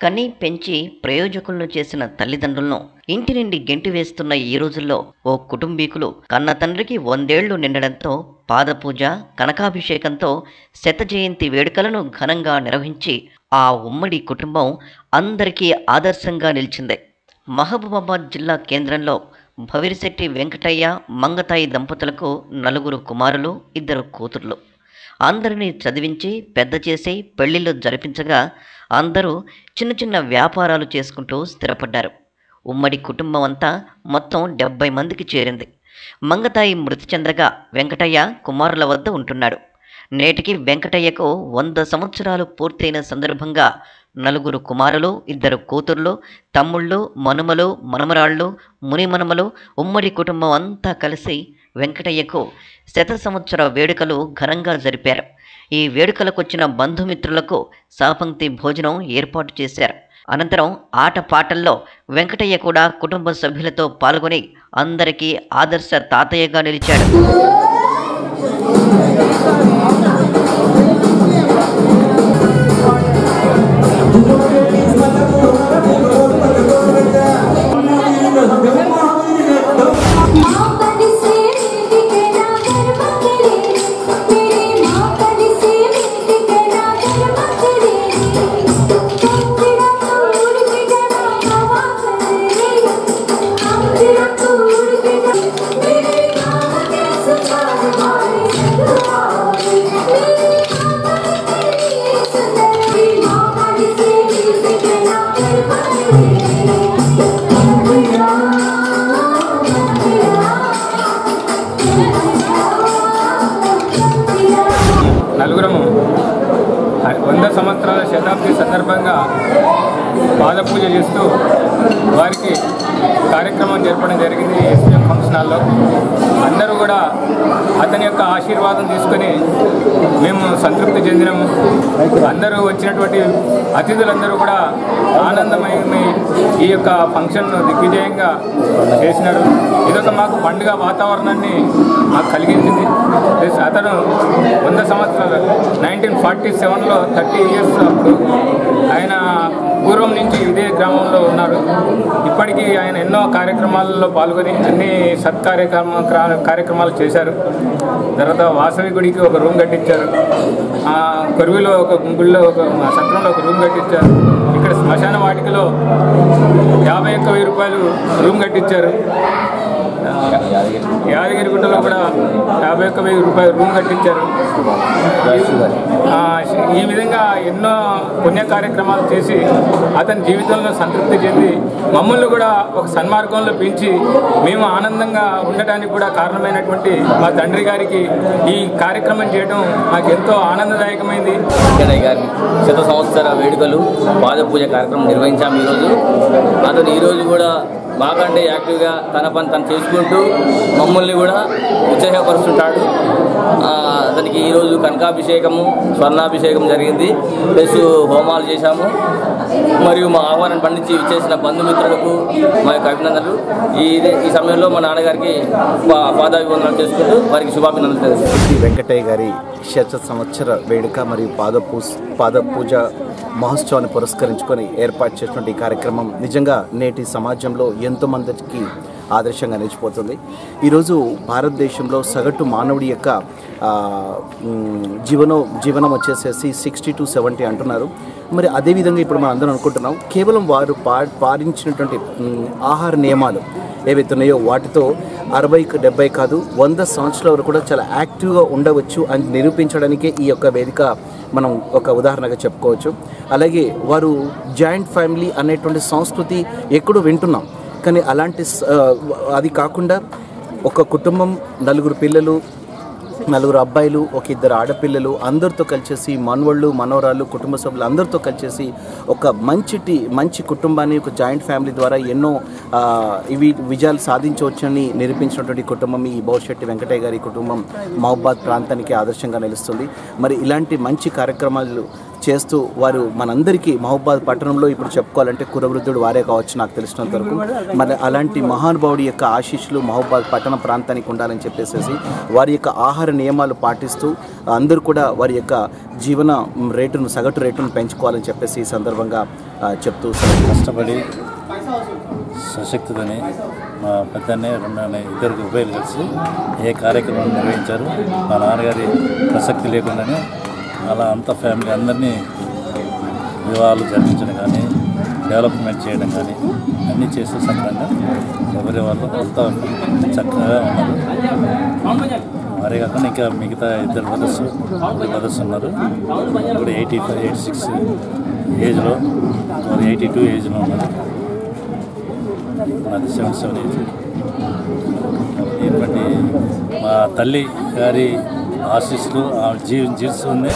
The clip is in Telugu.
కని పెంచి ప్రయోజకులను చేసిన తల్లిదండ్రులను ఇంటి నుండి గెంటి వేస్తున్న ఈ రోజుల్లో ఓ కుటుంబీకులు కన్న తండ్రికి 100 ఏళ్లు నిండడంతో పాదపూజ కనకాభిషేకంతో శత జయంతి వేడుకలను ఘనంగా నిర్వహించి ఆ ఉమ్మడి కుటుంబం అందరికీ ఆదర్శంగా నిలిచింది. మహబూబాబాద్ జిల్లా కేంద్రంలో భవిరిశెట్టి వెంకటయ్య మంగతాయి దంపతులకు 4 కుమారులు 2 కూతుర్లు. అందరినీ చదివించి పెద్ద చేసి పెళ్లిళ్ళు జరిపించగా అందరూ చిన్న చిన్న వ్యాపారాలు చేసుకుంటూ స్థిరపడ్డారు. ఉమ్మడి కుటుంబం అంతా మొత్తం 70 మందికి చేరింది. మంగతాయి మృతి చెందగా వెంకటయ్య కుమారుల వద్ద ఉంటున్నాడు. నేటికి వెంకటయ్యకు 100 సంవత్సరాలు పూర్తయిన సందర్భంగా 4 కుమారులు 2 కూతుర్లు, తమ్ముళ్ళు, మనుమలు, మనమరాళ్ళు, మునిమనుమలు ఉమ్మడి కుటుంబం అంతా కలిసి వెంకటయ్యకు 100 సంవత్సర వేడుకలు ఘనంగా జరిపారు. ఈ వేడుకలకొచ్చిన బంధుమిత్రులకు సహపంక్తి భోజనం ఏర్పాటు చేశారు. అనంతరం ఆటపాటల్లో వెంకటయ్య కూడా కుటుంబ సభ్యులతో పాల్గొని అందరికీ ఆదర్శ తాతయ్యగా నిలిచాడు. నలుగురము 100 సంవత్సరాల శతాబ్ది సందర్భంగా పాదపూజ చేస్తూ వారికి కార్యక్రమం జరపడం జరిగింది. ఎస్ఎం ఫంక్షన్ హాల్లో అందరూ కూడా అతని యొక్క ఆశీర్వాదం తీసుకొని మేము సంతృప్తి చెందినాము. అందరూ వచ్చినటువంటి అతిథులందరూ కూడా ఆనందమయమై ఈ యొక్క ఫంక్షన్ను దిగ్విజయంగా చేసినారు. ఇదొక మాకు పండుగ వాతావరణాన్ని మాకు కలిగించింది. అతను 100 సంవత్సరాలు 1947లో 30 ఇయర్స్ అప్పుడు ఆయన పూర్వం నుంచి ఇదే గ్రామంలో ఉన్నారు. ఇప్పటికీ ఆయన ఎన్నో కార్యక్రమాలలో పాల్గొని అన్ని కార్యక్రమాలు చేశారు. తర్వాత వాసవి గుడికి ఒక రూమ్ కట్టించారు. కొరువిలో ఒక గుడిలో ఒక సత్రంలో ఒక రూమ్ కట్టించారు. ఇక్కడ శ్మశాన వాటికలో 51,000 రూపాయలు రూమ్ కట్టించారు. యాదగిరిగుట్టలో కూడా 51,000 రూపాయలు రూమ్ కట్టించారు. ఈ విధంగా ఎన్నో పుణ్య కార్యక్రమాలు చేసి అతని జీవితంలో సంతృప్తి చెంది మమ్మల్ని కూడా ఒక సన్మార్గంలో పెంచి మేము ఆనందంగా ఉండటానికి కూడా కారణమైనటువంటి మా తండ్రి గారికి ఈ కార్యక్రమం చేయడం మాకు ఎంతో ఆనందదాయకమైంది. వెంకటయ్య గారి 100 సంవత్సర వేడుకలు పాదపూజ కార్యక్రమం నిర్వహించాము. అతను ఈరోజు కూడా మాకంటే యాక్టివ్గా తన పని తను చేసుకుంటూ మమ్మల్ని కూడా ఉత్సాహపరుస్తుంటాడు. అతనికి ఈరోజు కనకాభిషేకము స్వర్ణాభిషేకం జరిగింది. ప్లస్ హోమాలు చేశాము. మరియు మా ఆహ్వానం పండించి ఇచ్చేసిన బంధుమిత్రులకు మా యొక్క అభినందనలు. ఈ సమయంలో మా నాన్నగారికి పాదాభివందనాలు చేసుకుంటూ వారికి శుభాభినందనలు తెలుసు. వెంకటయ్య గారి 100 సంవత్సర వేడుక మరియు పాదపూజ మహోత్సవాన్ని పురస్కరించుకొని ఏర్పాటు చేసినటువంటి ఈ కార్యక్రమం నిజంగా నేటి సమాజంలో ఎంతోమందికి ఆదర్శంగా నిలిచిపోతుంది. ఈరోజు భారతదేశంలో సగటు మానవుడి యొక్క జీవనం వచ్చేసేసి 60 to 70 అంటున్నారు. మరి అదేవిధంగా ఇప్పుడు మనం అందరం అనుకుంటున్నాం కేవలం వారు పాటించినటువంటి ఆహార నియమాలు ఏవైతే ఉన్నాయో వాటితో 60-70 కాదు 100 సంవత్సరాల వరకు కూడా చాలా యాక్టివ్గా ఉండవచ్చు అని నిరూపించడానికే ఈ యొక్క వేదిక మనం ఒక ఉదాహరణగా చెప్పుకోవచ్చు. అలాగే వారు జాయింట్ ఫ్యామిలీ అనేటువంటి సంస్కృతి ఎక్కడో వింటున్నాం, కానీ అలాంటి అది కాకుండా ఒక కుటుంబం 4 పిల్లలు 4 అబ్బాయిలు 2 ఆడపిల్లలు అందరితో కలిసేసి మనవళ్ళు మనవరాళ్ళు కుటుంబ సభ్యులు అందరితో కలిసేసి ఒక మంచి కుటుంబాన్ని ఒక జాయింట్ ఫ్యామిలీ ద్వారా ఎన్నో విజయాలు సాధించవచ్చని నిరూపించినటువంటి కుటుంబం ఈ భవిష్యత్తు వెంకటయ్య గారి కుటుంబం మహబాద్ ప్రాంతానికి ఆదర్శంగా నిలుస్తుంది. మరి ఇలాంటి మంచి కార్యక్రమాలు చేస్తూ వారు మనందరికీ మహబూబాద్ పట్టణంలో ఇప్పుడు చెప్పుకోవాలంటే కురవృద్ధుడు వారే కావచ్చు నాకు తెలిసినంత వరకు. మరి అలాంటి మహానుభావుడి యొక్క ఆశీస్సులు మహబూబాద్ పట్టణ ప్రాంతానికి ఉండాలని చెప్పేసి వారి యొక్క ఆహార నియమాలు పాటిస్తూ అందరూ కూడా వారి యొక్క జీవన రేటును సగటు రేటును పెంచుకోవాలని చెప్పేసి ఈ సందర్భంగా చెప్తూ కష్టపడి సశక్తితోని మా పెద్దనే రెండనే ఇద్దరు ఉభయలు కలిసి ఏ కార్యక్రమం నిర్వహించారు. మా నాన్నగారి ప్రసక్తి లేకుండానే అలా అంత ఫ్యామిలీ అందరినీ వివాహాలు జరిపించడం కానీ డెవలప్మెంట్ చేయడం కానీ అన్నీ చేసే సందర్భంగా ఎవరి వాళ్ళు అంతా చక్కగా ఉన్నారు. మరీ కాకుండా ఇంకా మిగతా ఇద్దరు బ్రదర్స్ ఉన్నారు. ఇప్పుడు 85, 86 ఏజ్లో, 82 ఏజ్లో ఉన్నారు. నాది 77 ఏజ్. ఇటువంటి మా తల్లి గారి ఆశీస్సులు జీవిస్తుంది.